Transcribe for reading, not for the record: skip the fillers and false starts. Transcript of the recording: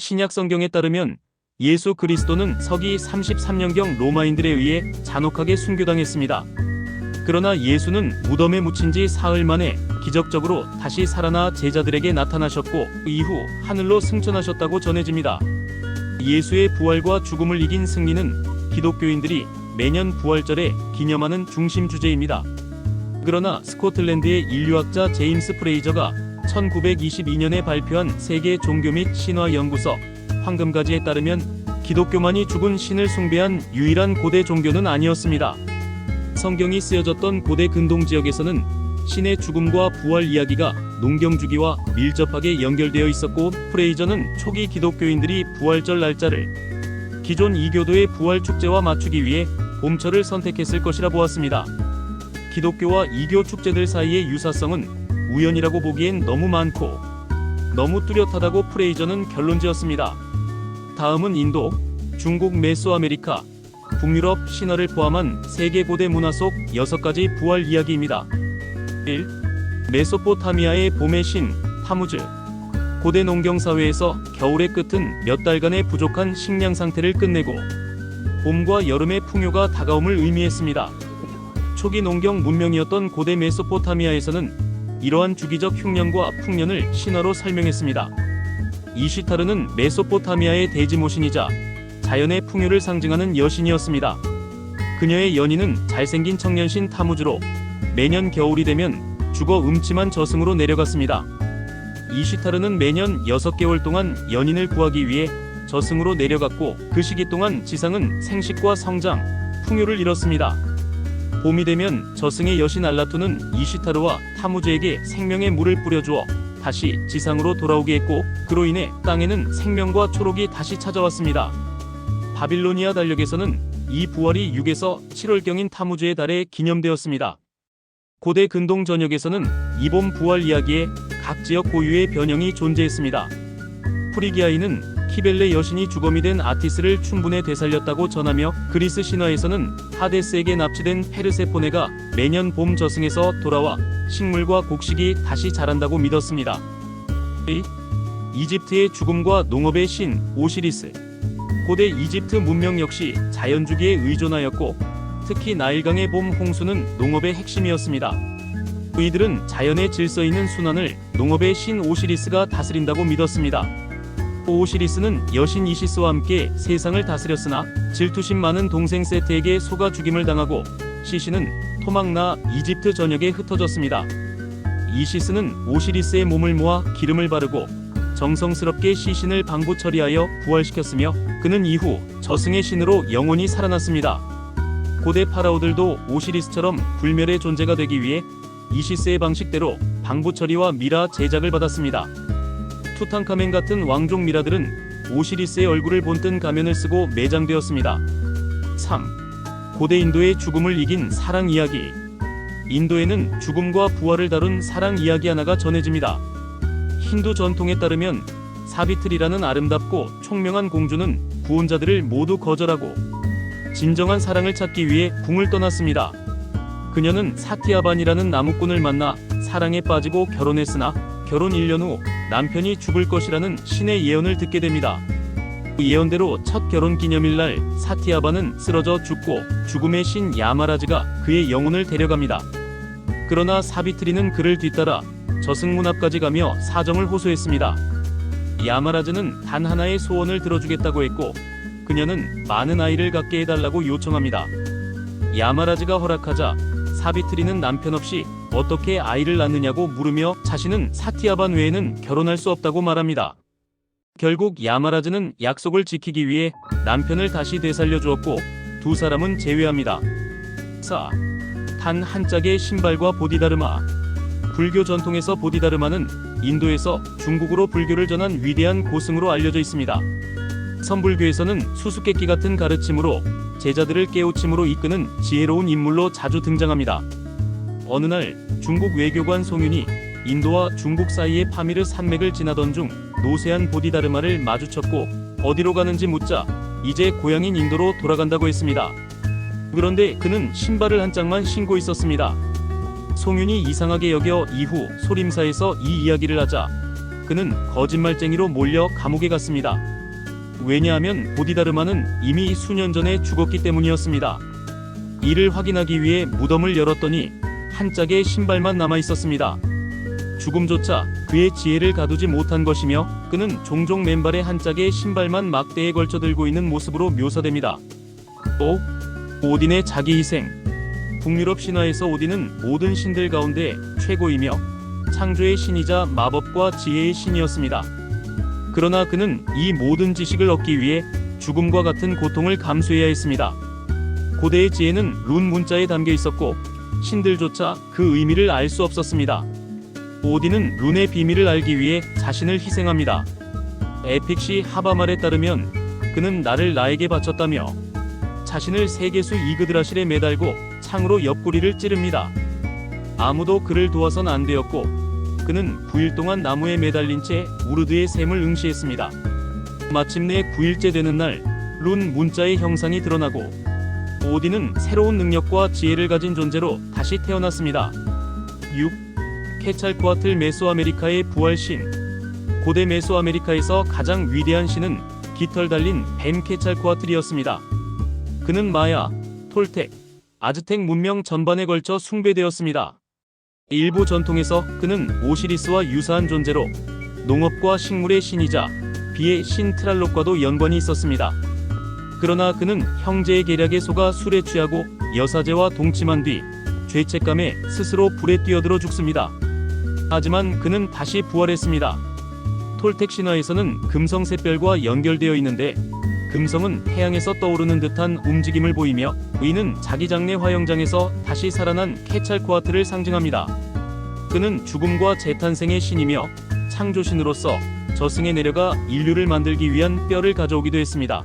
신약 성경에 따르면 예수 그리스도는 서기 33년경 로마인들에 의해 잔혹하게 순교당했습니다. 그러나 예수는 무덤에 묻힌 지 사흘 만에 기적적으로 다시 살아나 제자들에게 나타나셨고 이후 하늘로 승천하셨다고 전해집니다. 예수의 부활과 죽음을 이긴 승리는 기독교인들이 매년 부활절에 기념하는 중심 주제입니다. 그러나 스코틀랜드의 인류학자 제임스 프레이저가 1922년에 발표한 세계 종교 및 신화 연구서 황금가지에 따르면 기독교만이 죽은 신을 숭배한 유일한 고대 종교는 아니었습니다. 성경이 쓰여졌던 고대 근동 지역에서는 신의 죽음과 부활 이야기가 농경주기와 밀접하게 연결되어 있었고, 프레이저는 초기 기독교인들이 부활절 날짜를 기존 이교도의 부활 축제와 맞추기 위해 봄철을 선택했을 것이라 보았습니다. 기독교와 이교 축제들 사이의 유사성은 우연이라고 보기엔 너무 많고 너무 뚜렷하다고 프레이저는 결론지었습니다. 다음은 인도, 중국, 메소아메리카, 북유럽 신화를 포함한 세계 고대 문화 속 6가지 부활 이야기입니다. 1. 메소포타미아의 봄의 신 타무즈. 고대 농경 사회에서 겨울의 끝은 몇 달간의 부족한 식량 상태를 끝내고 봄과 여름의 풍요가 다가옴을 의미했습니다. 초기 농경 문명이었던 고대 메소포타미아에서는 이러한 주기적 흉년과 풍년을 신화로 설명했습니다. 이시타르는 메소포타미아의 대지모신이자 자연의 풍요를 상징하는 여신이었습니다. 그녀의 연인은 잘생긴 청년신 타무즈로 매년 겨울이 되면 죽어 음침한 저승으로 내려갔습니다. 이시타르는 매년 6개월 동안 연인을 구하기 위해 저승으로 내려갔고, 그 시기 동안 지상은 생식과 성장, 풍요를 이뤘습니다. 봄이 되면 저승의 여신 알라투는 이시타르와 타무즈에게 생명의 물을 뿌려주어 다시 지상으로 돌아오게 했고, 그로 인해 땅에는 생명과 초록이 다시 찾아왔습니다. 바빌로니아 달력에서는 이 부활이 6에서 7월경인 타무즈의 달에 기념되었습니다. 고대 근동 전역에서는 이봄 부활 이야기에 각 지역 고유의 변형이 존재했습니다. 프리기아인은 키벨레 여신이 주검이 된 아티스를 춘분에 되살렸다고 전하며, 그리스 신화에서는 하데스에게 납치된 페르세포네가 매년 봄 저승에서 돌아와 식물과 곡식이 다시 자란다고 믿었습니다. 2. 이집트의 죽음과 농업의 신 오시리스. 고대 이집트 문명 역시 자연주기에 의존하였고, 특히 나일강의 봄 홍수는 농업의 핵심이었습니다. 이들은 자연의 질서 있는 순환을 농업의 신 오시리스가 다스린다고 믿었습니다. 오시리스는 여신 이시스와 함께 세상을 다스렸으나 질투심 많은 동생 세트에게 속아 죽임을 당하고 시신은 토막나 이집트 전역에 흩어졌습니다. 이시스는 오시리스의 몸을 모아 기름을 바르고 정성스럽게 시신을 방부 처리하여 부활시켰으며, 그는 이후 저승의 신으로 영원히 살아났습니다. 고대 파라오들도 오시리스처럼 불멸의 존재가 되기 위해 이시스의 방식대로 방부 처리와 미라 제작을 받았습니다. 투탕카멘 같은 왕족 미라들은 오시리스의 얼굴을 본뜬 가면을 쓰고 매장되었습니다. 3. 고대 인도의 죽음을 이긴 사랑 이야기. 인도에는 죽음과 부활을 다룬 사랑 이야기 하나가 전해집니다. 힌두 전통에 따르면 사비트리라는 아름답고 총명한 공주는 구원자들을 모두 거절하고 진정한 사랑을 찾기 위해 궁을 떠났습니다. 그녀는 사티아반이라는 나무꾼을 만나 사랑에 빠지고 결혼했으나 결혼 1년 후 남편이 죽을 것이라는 신의 예언을 듣게 됩니다. 예언대로 첫 결혼 기념일날 사티아반은 쓰러져 죽고, 죽음의 신 야마라즈가 그의 영혼을 데려갑니다. 그러나 사비트리는 그를 뒤따라 저승문 앞까지 가며 사정을 호소했습니다. 야마라즈는 단 하나의 소원을 들어주겠다고 했고, 그녀는 많은 아이를 갖게 해달라고 요청합니다. 야마라즈가 허락하자 사비트리는 남편 없이 어떻게 아이를 낳느냐고 물으며 자신은 사티아반 외에는 결혼할 수 없다고 말합니다. 결국 야마라즈는 약속을 지키기 위해 남편을 다시 되살려 주었고, 두 사람은 재회합니다. 4. 단 한 짝의 신발과 보디다르마. 불교 전통에서 보디다르마는 인도에서 중국으로 불교를 전한 위대한 고승으로 알려져 있습니다. 선불교에서는 수수께끼 같은 가르침으로 제자들을 깨우침으로 이끄는 지혜로운 인물로 자주 등장합니다. 어느 날 중국 외교관 송윤이 인도와 중국 사이의 파미르 산맥을 지나던 중 노쇠한 보디다르마를 마주쳤고, 어디로 가는지 묻자 이제 고향인 인도로 돌아간다고 했습니다. 그런데 그는 신발을 한 짝만 신고 있었습니다. 송윤이 이상하게 여겨 이후 소림사에서 이 이야기를 하자 그는 거짓말쟁이로 몰려 감옥에 갔습니다. 왜냐하면 보디다르마는 이미 수년 전에 죽었기 때문이었습니다. 이를 확인하기 위해 무덤을 열었더니 한 짝의 신발만 남아 있었습니다. 죽음조차 그의 지혜를 가두지 못한 것이며 그는 종종 맨발에 한 짝의 신발만 막대에 걸쳐 들고 있는 모습으로 묘사됩니다. 또 오딘의 자기 희생. 북유럽 신화에서 오딘은 모든 신들 가운데 최고이며 창조의 신이자 마법과 지혜의 신이었습니다. 그러나 그는 이 모든 지식을 얻기 위해 죽음과 같은 고통을 감수해야 했습니다. 고대의 지혜는 룬 문자에 담겨 있었고 신들조차 그 의미를 알 수 없었습니다. 오딘은 룬의 비밀을 알기 위해 자신을 희생합니다. 에픽시 하바말에 따르면 그는 나를 나에게 바쳤다며 자신을 세계수 이그드라실에 매달고 창으로 옆구리를 찌릅니다. 아무도 그를 도와선 안 되었고 그는 9일 동안 나무에 매달린 채 우르드의 샘을 응시했습니다. 마침내 9일째 되는 날 룬 문자의 형상이 드러나고 오딘은 새로운 능력과 지혜를 가진 존재로 다시 태어났습니다. 6. 케찰코아틀 메소아메리카의 부활신. 고대 메소아메리카에서 가장 위대한 신은 깃털 달린 뱀 케찰코아틀이었습니다. 그는 마야, 톨텍, 아즈텍 문명 전반에 걸쳐 숭배되었습니다. 일부 전통에서 그는 오시리스와 유사한 존재로 농업과 식물의 신이자 비의 신 트랄록과도 연관이 있었습니다. 그러나 그는 형제의 계략에 속아 술에 취하고 여사제와 동침한 뒤 죄책감에 스스로 불에 뛰어들어 죽습니다. 하지만 그는 다시 부활했습니다. 톨텍 신화에서는 금성샛별과 연결되어 있는데 금성은 태양에서 떠오르는 듯한 움직임을 보이며 의는 자기 장래 화영장에서 다시 살아난 케찰코아틀을 상징합니다. 그는 죽음과 재탄생의 신이며 창조신으로서 저승에 내려가 인류를 만들기 위한 뼈를 가져오기도 했습니다.